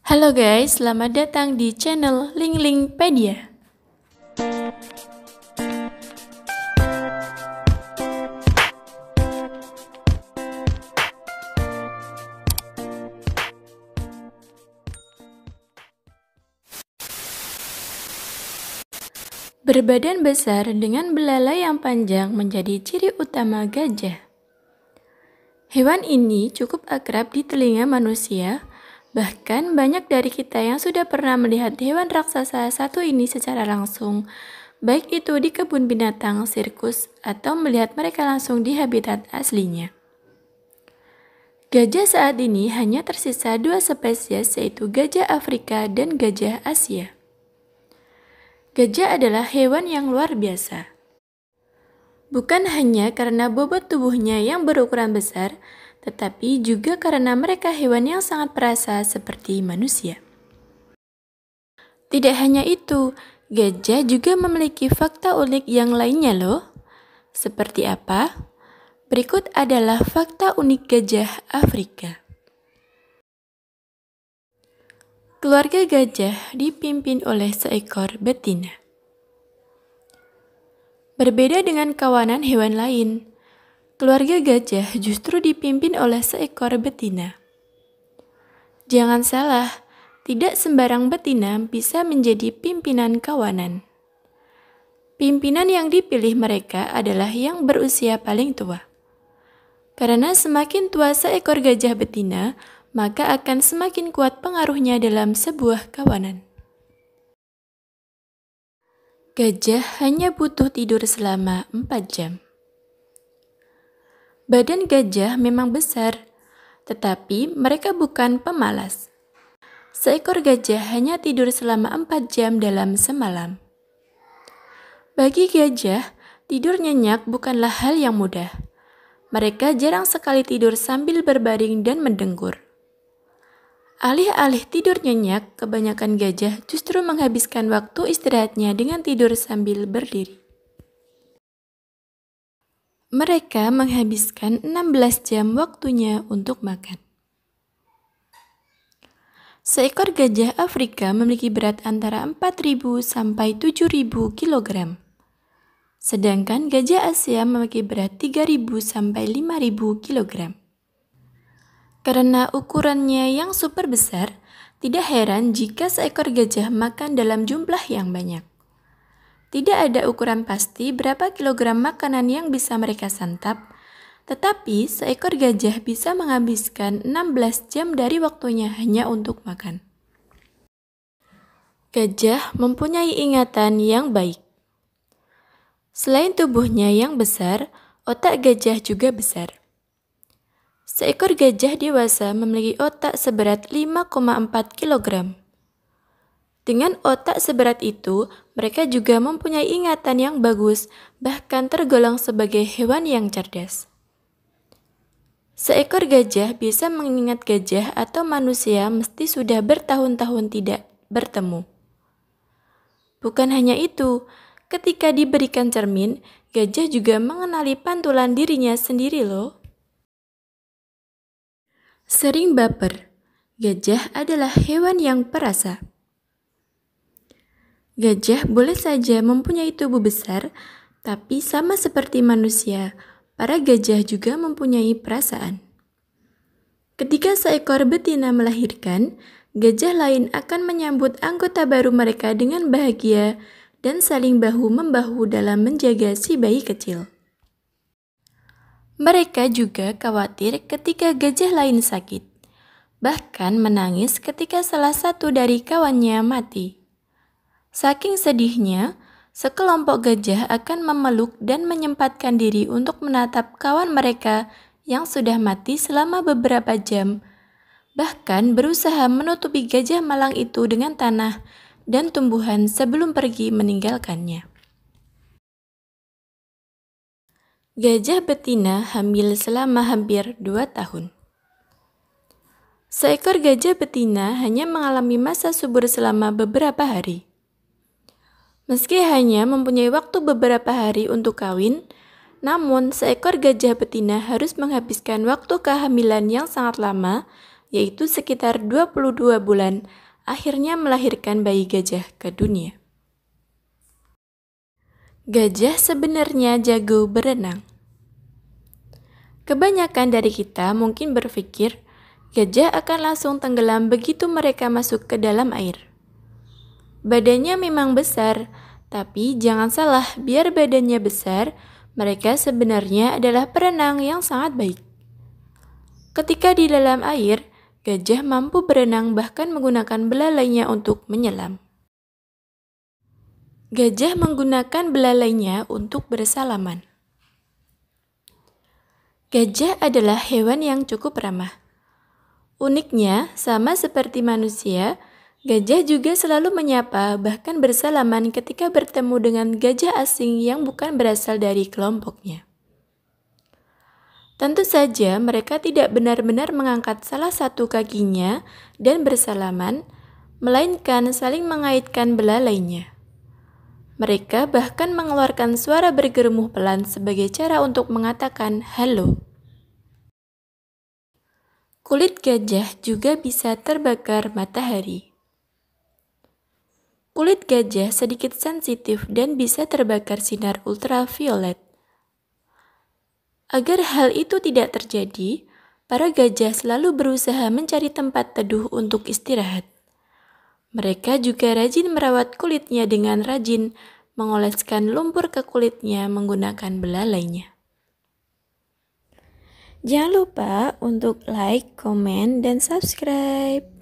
Halo guys, selamat datang di channel Linglingpedia. Berbadan besar dengan belalai yang panjang menjadi ciri utama gajah. Hewan ini cukup akrab di telinga manusia, bahkan banyak dari kita yang sudah pernah melihat hewan raksasa satu ini secara langsung, baik itu di kebun binatang, sirkus, atau melihat mereka langsung di habitat aslinya. Gajah saat ini hanya tersisa dua spesies, yaitu gajah Afrika dan gajah Asia. Gajah adalah hewan yang luar biasa. Bukan hanya karena bobot tubuhnya yang berukuran besar, tetapi juga karena mereka hewan yang sangat perasa seperti manusia. Tidak hanya itu, gajah juga memiliki fakta unik yang lainnya loh. Seperti apa? Berikut adalah fakta unik gajah Afrika. Keluarga gajah dipimpin oleh seekor betina. Berbeda dengan kawanan hewan lain, keluarga gajah justru dipimpin oleh seekor betina. Jangan salah, tidak sembarang betina bisa menjadi pimpinan kawanan. Pimpinan yang dipilih mereka adalah yang berusia paling tua. Karena semakin tua seekor gajah betina, maka akan semakin kuat pengaruhnya dalam sebuah kawanan. Gajah hanya butuh tidur selama 4 jam. Badan gajah memang besar, tetapi mereka bukan pemalas. Seekor gajah hanya tidur selama 4 jam dalam semalam. Bagi gajah, tidur nyenyak bukanlah hal yang mudah. Mereka jarang sekali tidur sambil berbaring dan mendengkur. Alih-alih tidur nyenyak, kebanyakan gajah justru menghabiskan waktu istirahatnya dengan tidur sambil berdiri. Mereka menghabiskan 16 jam waktunya untuk makan. Seekor gajah Afrika memiliki berat antara 4.000 sampai 7.000 kg. Sedangkan gajah Asia memiliki berat 3.000 sampai 5.000 kg. Karena ukurannya yang super besar, tidak heran jika seekor gajah makan dalam jumlah yang banyak. Tidak ada ukuran pasti berapa kilogram makanan yang bisa mereka santap, tetapi seekor gajah bisa menghabiskan 16 jam dari waktunya hanya untuk makan. Gajah mempunyai ingatan yang baik. Selain tubuhnya yang besar, otak gajah juga besar. Seekor gajah dewasa memiliki otak seberat 5,4 kg. Dengan otak seberat itu, mereka juga mempunyai ingatan yang bagus, bahkan tergolong sebagai hewan yang cerdas. Seekor gajah bisa mengingat gajah atau manusia meski sudah bertahun-tahun tidak bertemu. Bukan hanya itu, ketika diberikan cermin, gajah juga mengenali pantulan dirinya sendiri loh. Sering baper. Gajah adalah hewan yang perasa. Gajah boleh saja mempunyai tubuh besar, tapi sama seperti manusia, para gajah juga mempunyai perasaan. Ketika seekor betina melahirkan, gajah lain akan menyambut anggota baru mereka dengan bahagia dan saling bahu-membahu dalam menjaga si bayi kecil. Mereka juga khawatir ketika gajah lain sakit, bahkan menangis ketika salah satu dari kawannya mati. Saking sedihnya, sekelompok gajah akan memeluk dan menyempatkan diri untuk menatap kawan mereka yang sudah mati selama beberapa jam, bahkan berusaha menutupi gajah malang itu dengan tanah dan tumbuhan sebelum pergi meninggalkannya. Gajah betina hamil selama hampir 2 tahun. Seekor gajah betina hanya mengalami masa subur selama beberapa hari. Meski hanya mempunyai waktu beberapa hari untuk kawin, namun seekor gajah betina harus menghabiskan waktu kehamilan yang sangat lama yaitu sekitar 22 bulan, akhirnya melahirkan bayi gajah ke dunia. Gajah sebenarnya jago berenang. Kebanyakan dari kita mungkin berpikir gajah akan langsung tenggelam begitu mereka masuk ke dalam air. Badannya memang besar, tapi jangan salah, biar badannya besar, mereka sebenarnya adalah perenang yang sangat baik. Ketika di dalam air, gajah mampu berenang bahkan menggunakan belalainya untuk menyelam. Gajah menggunakan belalainya untuk bersalaman. Gajah adalah hewan yang cukup ramah. Uniknya, sama seperti manusia, gajah juga selalu menyapa bahkan bersalaman ketika bertemu dengan gajah asing yang bukan berasal dari kelompoknya. Tentu saja mereka tidak benar-benar mengangkat salah satu kakinya dan bersalaman, melainkan saling mengaitkan belalainya. Mereka bahkan mengeluarkan suara bergeremuh pelan sebagai cara untuk mengatakan halo. Kulit gajah juga bisa terbakar matahari. Kulit gajah sedikit sensitif dan bisa terbakar sinar ultraviolet. Agar hal itu tidak terjadi, para gajah selalu berusaha mencari tempat teduh untuk istirahat. Mereka juga rajin merawat kulitnya dengan rajin mengoleskan lumpur ke kulitnya menggunakan belalainya. Jangan lupa untuk like, komen, dan subscribe.